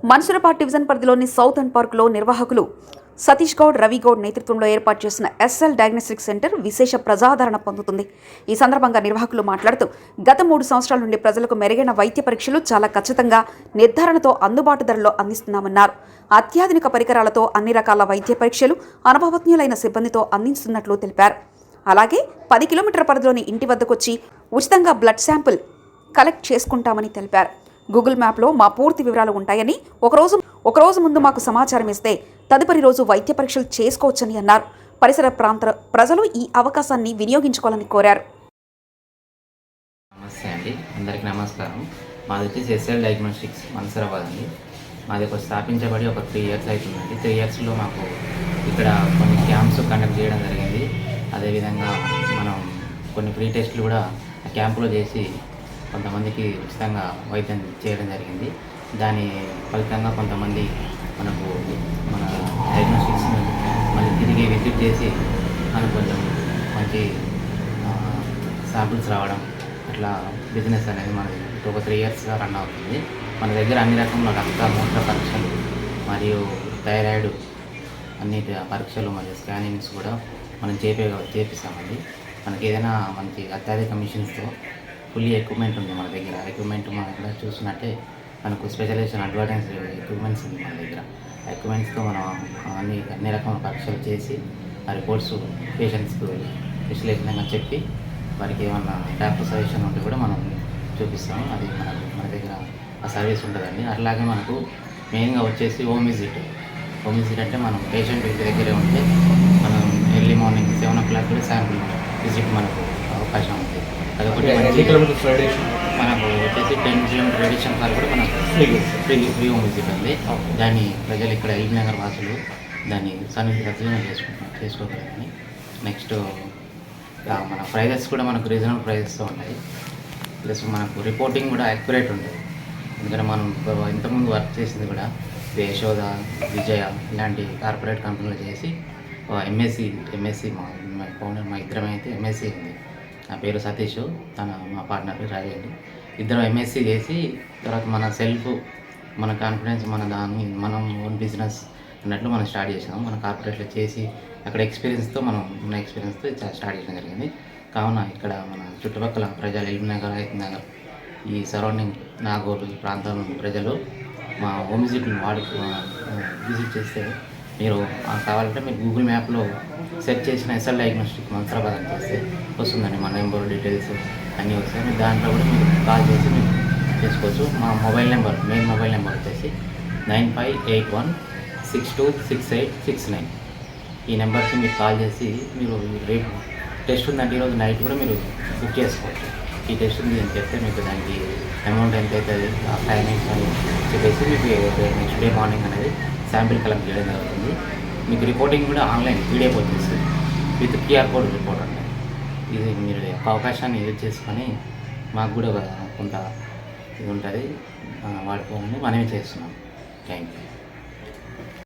Mansoorabad division పరిధిలోని southern పార్కులో నిర్వాహకులు సతీష్ గౌడ్, రవి గౌడ్ నేతృత్వంలో ఏర్పాటు చేసిన ఎస్ఎల్ డయాగ్నోస్టిక్ సెంటర్ విశేష ప్రజాదరణ పొందుతుంది. ఈ సందర్భంగా నిర్వాహకులు మాట్లాడుతూ గత 3 సంవత్సరాల నుండి ప్రజలకు మెరుగైన వైద్య పరీక్షలు చాలా ఖచ్చితంగా నిర్ధారణతో అందుబాటు ధరలో అందిస్తున్నామన్నారు. అత్యాధునిక పరికరాలతో అన్ని రకాల వైద్య పరీక్షలు అనుభవజ్ఞులైన సిబ్బందితో అందిస్తున్నట్లు తెలిపారు. అలాగే 10 కిలోమీటర్ల పరిధిలోని ఇంటి వద్దకొచ్చి ఉచితంగా బ్లడ్ శాంపిల్ కలెక్ట్ చేసుకుంటామని తెలిపారు. గూగుల్ మ్యాప్లో మా పూర్తి వివరాలు ఉంటాయని, ఒకరోజు ముందు మాకు సమాచారం ఇస్తే తదుపరి రోజు వైద్య పరీక్షలు చేసుకోవచ్చని అన్నారు. పరిసర ప్రాంత ప్రజలు ఈ అవకాశాన్ని వినియోగించుకోవాలని కోరారు. నమస్తే అండి, అందరికీ నమస్కారం. మాది వచ్చేసి ఎస్ఎల్ డయాగ్నోస్టిక్స్ మన్సూరాబాద్ అండి. మాది ఒక స్థాపించబడి ఒక 3 ఇయర్స్ అవుతుందండి. 3 ఇయర్స్లో మాకు ఇక్కడ కొన్ని క్యాంప్స్ కండక్ట్ చేయడం జరిగింది. అదేవిధంగా మనం కొన్ని ఫ్రీ టెస్టులు కూడా క్యాంపులో చేసి కొంతమందికి ఉచితంగా వైద్యం చేయడం జరిగింది. దాని ఫలితంగా కొంతమంది మనకు మన డయాగ్నోస్టిక్స్ని మళ్ళీ తిరిగి విజిట్ చేసి మనకు కొంచెం మంచి శాంపిల్స్ రావడం, అట్లా బిజినెస్ అనేది మనది ఒక 3 ఇయర్స్గా రన్ అవుతుంది. మన దగ్గర అన్ని రకముల రక్త మూత్ర పరీక్షలు మరియు థైరాయిడ్ అన్ని పరీక్షలు మరియు స్కానింగ్స్ కూడా మనం చేపిస్తామండి. మనకి ఏదైనా మంచి అత్యాధిక మిషన్స్తో ఫుల్లీ ఎక్విప్మెంట్ ఉంది మన దగ్గర. ఎక్విప్మెంట్ మన దగ్గర చూసినట్టే మనకు స్పెషలైజేషన్ అడ్వాన్స్ ఎక్విప్మెంట్స్ ఉంది మన దగ్గర. ఎక్విప్మెంట్స్తో మనం అన్ని రకమైన పరీక్షలు చేసి ఆ రిపోర్ట్స్ పేషెంట్స్కి విశ్లేషణంగా చెప్పి వారికి ఏమన్నా డాక్టర్ సజెషన్ ఉంటే కూడా మనం చూపిస్తాము. అది మన దగ్గర ఆ సర్వీస్ ఉంటుందండి. అట్లాగే మనకు మెయిన్గా వచ్చేసి హోమ్ విజిట్ అంటే మనం పేషెంట్ ఇంటి దగ్గరే ఉంటే మనం ఎర్లీ మార్నింగ్ 7 o'clock కూడా శాంపుల్ విజిట్ మనకు అవకాశం ఉంది. అదొకటి మనకు వచ్చేసి 10 కిలోమీటర్ రేడియేషన్ కాల్ కూడా మనకు ఫ్రీ హోమ్ విజిట్ ఉంది. దాన్ని ప్రజలు ఇక్కడ ఎల్బీ నగర్ వాసులు దాన్ని సన్నిధిగా చేసుకోగలరని. నెక్స్ట్ మన ప్రైజెస్ కూడా మనకు రీజనబుల్ ప్రైజెస్తో ఉంటాయి. ప్లస్ మనకు రిపోర్టింగ్ కూడా యాక్యురేట్ ఉంటుంది. ఎందుకంటే మనం ఇంతకుముందు వర్క్ చేసింది కూడా యశోద, విజయ ఇలాంటి కార్పొరేట్ కంపెనీలు చేసి ఎంఎస్సి మా ఫౌండర్ మా ఇద్దరం అయితే ఎంఎస్సి ఉంది. నా పేరు సతీష్, మా పార్ట్నర్ పేరు రవి అండి. ఇద్దరం ఎంఎస్సి చేసి తర్వాత మన సెల్ఫ్ మన కాన్ఫిడెన్స్ మనం ఓన్ బిజినెస్ అన్నట్లు మనం స్టార్ట్ చేసాము. మన కార్పొరేట్లో చేసి అక్కడ ఎక్స్పీరియన్స్తో స్టార్ట్ చేయడం జరిగింది. కావున ఇక్కడ మన చుట్టుపక్కల ప్రజలు ఎల్బీ నగర్, హైత్ నగర్ ఈ సరౌండింగ్ నాగోలు ఈ ప్రాంతంలో ప్రజలు మా హోమ్ విజిట్ చేస్తే మీరు కావాలంటే మీరు గూగుల్ మ్యాప్లో సెర్చ్ చేసిన ఎస్ఎల్ డయాగ్నోస్టిక్ మన్సూరాబాద్ అని చేస్తే వస్తుందండి. మన నెంబర్ డీటెయిల్స్ అన్నీ వస్తాయి. మీరు దాంట్లో కూడా మీరు కాల్ చేసి మీరు చేసుకోవచ్చు. మా మెయిన్ మొబైల్ నెంబర్ వచ్చేసి 9581626869. ఈ నెంబర్కి మీరు కాల్ చేసి మీరు రేపు టెస్ట్ ఉందంటే ఈరోజు నైట్ కూడా మీరు బుక్ చేసుకోవచ్చు. ఈ టెస్ట్ ఉంది అని చెప్తే మీకు దానికి అమౌంట్ ఎంత అవుతుంది ఆ టైమింగ్స్ అని చెప్పేసి మీకు నెక్స్ట్ డే మార్నింగ్ అనేది శాంపిల్ కలెక్ట్ చేయడం జరుగుతుంది. మీకు రిపోర్టింగ్ కూడా ఆన్లైన్ పీడిఎఫ్ వచ్చేస్తుంది విత్ QR కోడ్ రిపోర్ట్ అంటే. ఇది మీరు అవకాశాన్ని యూజ్ చేసుకొని మాకు కూడా కొంత ఇది ఉంటుంది వాడుకోవాలని మనమే చేస్తున్నాం. Thank you.